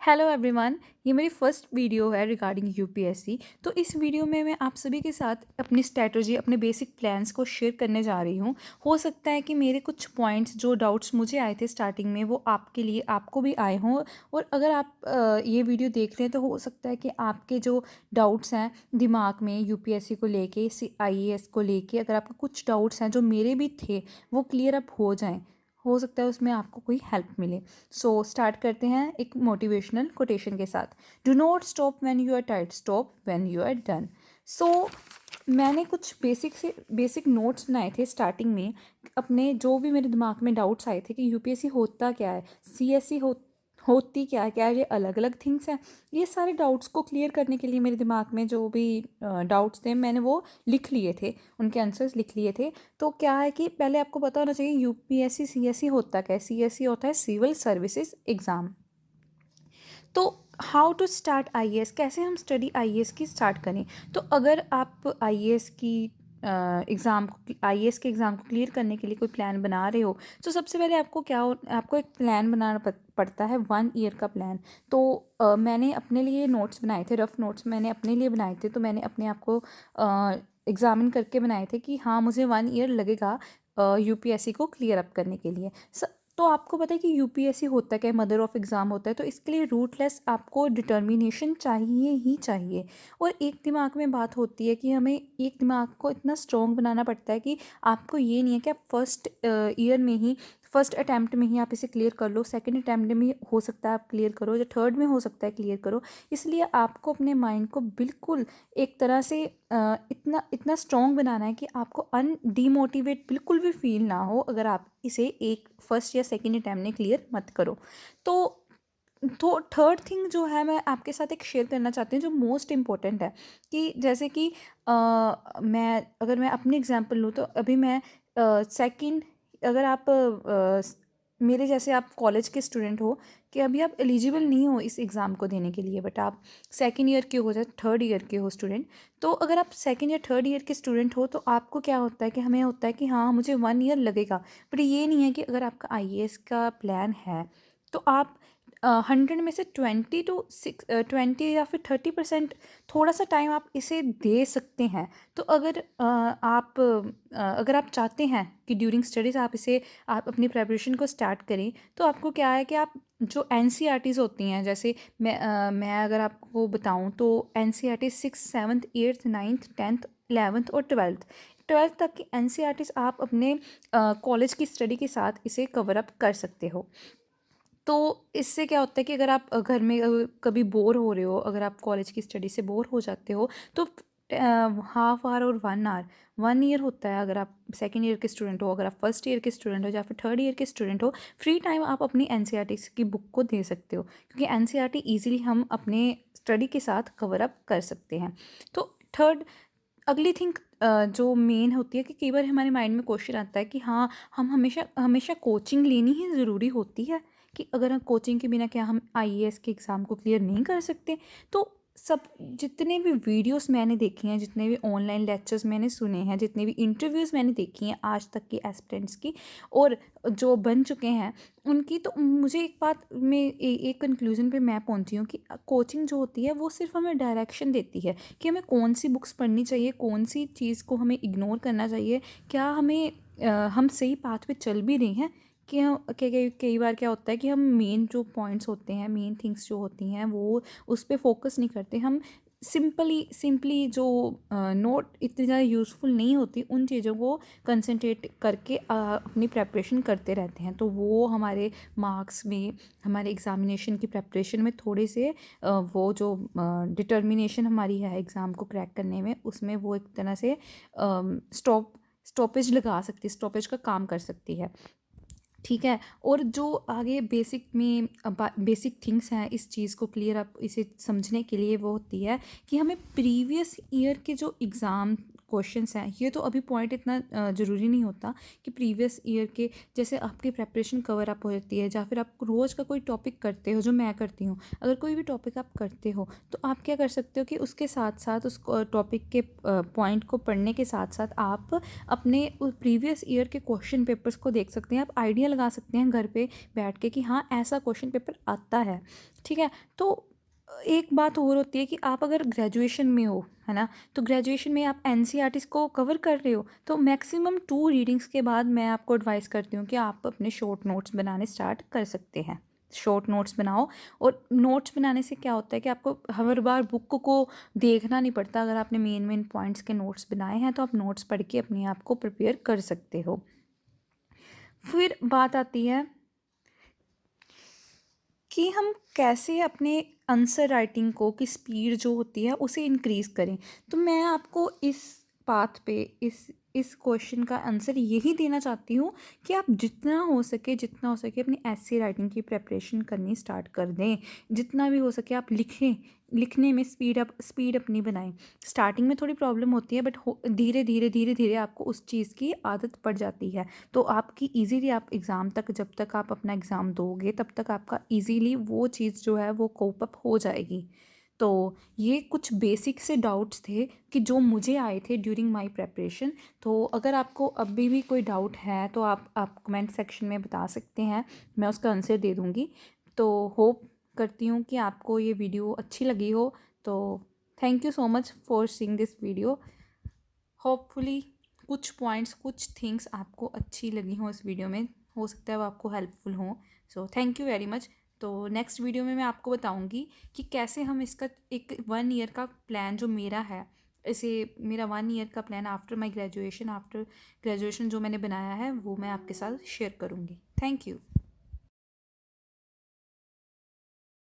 Hello everyone. ये मेरी first video है रिगार्डिंग यूपीएससी। तो इस वीडियो में मैं आप सभी के साथ अपनी स्ट्रैटेजी, अपने बेसिक प्लान्स को शेयर करने जा रही हूँ। हो सकता है कि मेरे कुछ पॉइंट्स जो डाउट्स मुझे आए थे स्टार्टिंग में वो आपके लिए आपको भी आए हों। और अगर आप ये वीडियो देख रहे हैं तो हो सकता है कि आपके जो डाउट्स हैं दिमाग में यूपीएससी को लेके, आईएएस को लेके, अगर आपके कुछ डाउट्स हैं जो मेरे भी थे वो क्लियर अप हो जाएं। हो सकता है उसमें आपको कोई हेल्प मिले। सो स्टार्ट करते हैं एक मोटिवेशनल कोटेशन के साथ। Do not stop when you are tired, stop when you are done. So मैंने कुछ बेसिक नोट्स बनाए थे स्टार्टिंग में, अपने जो भी मेरे दिमाग में डाउट्स आए थे कि यूपीएससी होता क्या है, सीएससी होती क्या है, क्या ये अलग अलग थिंग्स हैं। ये सारे डाउट्स को क्लियर करने के लिए मेरे दिमाग में जो भी डाउट्स थे मैंने वो लिख लिए थे, उनके आंसर्स लिख लिए थे। तो क्या है कि पहले आपको पता होना चाहिए यूपीएससी सीएससी होता क्या है। सीएससी होता है सिविल सर्विसेज एग्ज़ाम। तो हाउ टू स्टार्ट आईएएस, कैसे हम स्टडी आईएएस की स्टार्ट करें। तो अगर आप आईएएस की आईएएस के एग्ज़ाम को क्लियर करने के लिए कोई प्लान बना रहे हो तो सबसे पहले आपको एक प्लान बनाना पड़ता है, 1 ईयर का प्लान। तो मैंने अपने लिए नोट्स बनाए थे, रफ नोट्स मैंने अपने लिए बनाए थे। तो मैंने अपने आप को एग्ज़ामिन करके बनाए थे कि हाँ मुझे 1 ईयर लगेगा यूपीएससी को क्लियर अप करने के लिए। तो आपको पता है कि यूपीएससी होता क्या है, मदर ऑफ एग्ज़ाम होता है। तो इसके लिए रूटलेस आपको डिटर्मिनेशन चाहिए ही चाहिए। और एक दिमाग में बात होती है कि हमें एक दिमाग को इतना स्ट्रॉन्ग बनाना पड़ता है कि आपको ये नहीं है कि आप फर्स्ट ईयर में ही, फर्स्ट अटैम्प्ट में ही आप इसे क्लियर कर लो, सेकंड अटैम्प्ट में हो सकता है आप क्लियर करो, या थर्ड में हो सकता है क्लियर करो। इसलिए आपको अपने माइंड को बिल्कुल एक तरह से इतना इतना स्ट्रॉन्ग बनाना है कि आपको डीमोटिवेट बिल्कुल भी फील ना हो अगर आप इसे एक फर्स्ट या सेकंड अटैम्प्ट में क्लियर मत करो। तो थर्ड थिंग जो है मैं आपके साथ एक शेयर करना चाहती हूँ जो मोस्ट इम्पोर्टेंट है। कि जैसे कि अगर मैं अपनी एग्जांपल लूँ तो अभी मैं सेकंड, अगर आप मेरे जैसे आप कॉलेज के स्टूडेंट हो कि अभी आप एलिजिबल नहीं हो इस एग्ज़ाम को देने के लिए, बट आप सेकंड ईयर के हो या थर्ड ईयर के हो स्टूडेंट। तो अगर आप सेकंड या थर्ड ईयर के स्टूडेंट हो तो आपको क्या होता है कि हमें होता है कि हाँ मुझे 1 ईयर लगेगा। बट ये नहीं है कि अगर आपका आईएएस का प्लान है तो आप 100 में से 20 या फिर 30% थोड़ा सा टाइम आप इसे दे सकते हैं। तो अगर आप चाहते हैं कि ड्यूरिंग स्टडीज़ आप अपनी प्रेपरेशन को स्टार्ट करें तो आपको क्या है कि आप जो एनसीईआरटीज़ होती हैं, जैसे मैं अगर आपको बताऊं तो NCERT 6, 7th, 8th, 9th, 10th, 11th और 12th तक की एनसीईआरटीज़ आप अपने कॉलेज की स्टडी के साथ इसे कवर अप कर सकते हो। तो इससे क्या होता है कि अगर आप घर में कभी बोर हो रहे हो, अगर आप कॉलेज की स्टडी से बोर हो जाते हो तो हाफ आवर और 1 आवर, 1 ईयर होता है। अगर आप सेकेंड ईयर के स्टूडेंट हो, अगर आप फर्स्ट ईयर के स्टूडेंट हो या फिर थर्ड ईयर के स्टूडेंट हो, फ्री टाइम आप अपनी एनसीईआरटी की बुक को दे सकते हो, क्योंकि एनसीईआरटी ईजिली हम अपने स्टडी के साथ कवर अप कर सकते हैं। तो थर्ड, अगली थिंग जो मेन होती है कि कई बार हमारे माइंड में क्वेश्चन आता है कि हाँ हम हमेशा हमेशा कोचिंग लेनी ही ज़रूरी होती है, कि अगर हम कोचिंग के बिना क्या हम आईएएस के एग्ज़ाम को क्लियर नहीं कर सकते। तो सब जितने भी वीडियोस मैंने देखी हैं, जितने भी ऑनलाइन लेक्चर्स मैंने सुने हैं, जितने भी इंटरव्यूज़ मैंने देखी हैं आज तक की एस्पिरेंट्स की और जो बन चुके हैं उनकी, तो मुझे एक बात में एक कंक्लूजन पे मैं पहुंची हूँ कि कोचिंग जो होती है वो सिर्फ हमें डायरेक्शन देती है कि हमें कौन सी बुक्स पढ़नी चाहिए, कौन सी चीज़ को हमें इग्नोर करना चाहिए, क्या हम सही पाथ पे चल भी रहे हैं। कि कई बार क्या होता है कि हम मेन जो पॉइंट्स होते हैं, मेन थिंग्स जो होती हैं वो उस पर फोकस नहीं करते। हम सिंपली जो नोट इतनी ज़्यादा यूज़फुल नहीं होती उन चीज़ों को कंसंट्रेट करके अपनी प्रेपरेशन करते रहते हैं। तो वो हमारे मार्क्स में, हमारे एग्ज़ामिनेशन की प्रेपरेशन में थोड़े से वो जो डिटर्मिनेशन हमारी है एग्ज़ाम को क्रैक करने में, उसमें वो एक तरह से स्टॉपेज लगा सकती है, स्टॉपेज का काम कर सकती है। ठीक है। और जो आगे बेसिक थिंग्स हैं इस चीज़ को क्लियर अप इसे समझने के लिए, वो होती है कि हमें प्रीवियस ईयर के जो एग्ज़ाम क्वेश्चंस हैं, ये तो अभी पॉइंट इतना ज़रूरी नहीं होता कि प्रीवियस ईयर के, जैसे आपकी प्रेपरेशन कवर अप हो जाती है, या फिर आप रोज़ का कोई टॉपिक करते हो, जो मैं करती हूँ। अगर कोई भी टॉपिक आप करते हो तो आप क्या कर सकते हो कि उसके साथ साथ उस टॉपिक के पॉइंट को पढ़ने के साथ साथ आप अपने प्रीवियस ईयर के क्वेश्चन पेपर्स को देख सकते हैं। आप आइडिया लगा सकते हैं घर पे बैठ के कि हाँ, ऐसा क्वेश्चन पेपर आता है। ठीक है, तो एक बात और होती है कि आप अगर ग्रेजुएशन में हो, है ना, तो ग्रेजुएशन में आप एनसीईआरटीज़ को कवर कर रहे हो, तो मैक्सिमम 2 रीडिंग्स के बाद मैं आपको एडवाइस करती हूँ कि आप अपने शॉर्ट नोट्स बनाने स्टार्ट कर सकते हैं। शॉर्ट नोट्स बनाओ, और नोट्स बनाने से क्या होता है कि आपको हर बार बुक को देखना नहीं पड़ता। अगर आपने मेन पॉइंट्स के नोट्स बनाए हैं तो आप नोट्स पढ़ के अपने आप को प्रिपेयर कर सकते हो। फिर बात आती है कि हम कैसे अपने आंसर राइटिंग को की स्पीड जो होती है उसे इंक्रीज़ करें। तो मैं आपको इस पाथ पे इस क्वेश्चन का आंसर यही देना चाहती हूँ कि आप जितना हो सके अपनी ऐसे राइटिंग की प्रिपरेशन करनी स्टार्ट कर दें। जितना भी हो सके आप लिखें, लिखने में स्पीड अपनी बनाएं। स्टार्टिंग में थोड़ी प्रॉब्लम होती है, बट धीरे धीरे आपको उस चीज़ की आदत पड़ जाती है। तो आपकी इजीली आप एग्ज़ाम तक, जब तक आप अपना एग्ज़ाम दोगे तब तक आपका इजीली वो चीज़ जो है वो कोप अप हो जाएगी। तो ये कुछ बेसिक से डाउट्स थे कि जो मुझे आए थे ड्यूरिंग माय प्रेपरेशन। तो अगर आपको अभी भी कोई डाउट है तो आप कमेंट सेक्शन में बता सकते हैं, मैं उसका आंसर दे दूँगी। तो होप करती हूँ कि आपको ये वीडियो अच्छी लगी हो। तो thank you so much for seeing this video. Hopefully कुछ पॉइंट्स, कुछ थिंग्स आपको अच्छी लगी हों इस वीडियो में, हो सकता है वो आपको हेल्पफुल हों। So thank you very much. तो नेक्स्ट वीडियो में मैं आपको बताऊंगी कि कैसे हम इसका एक 1 ईयर का प्लान जो मेरा है, इसे मेरा 1 ईयर का प्लान आफ्टर ग्रेजुएशन जो मैंने बनाया है वो मैं आपके साथ शेयर करूँगी। Thank you.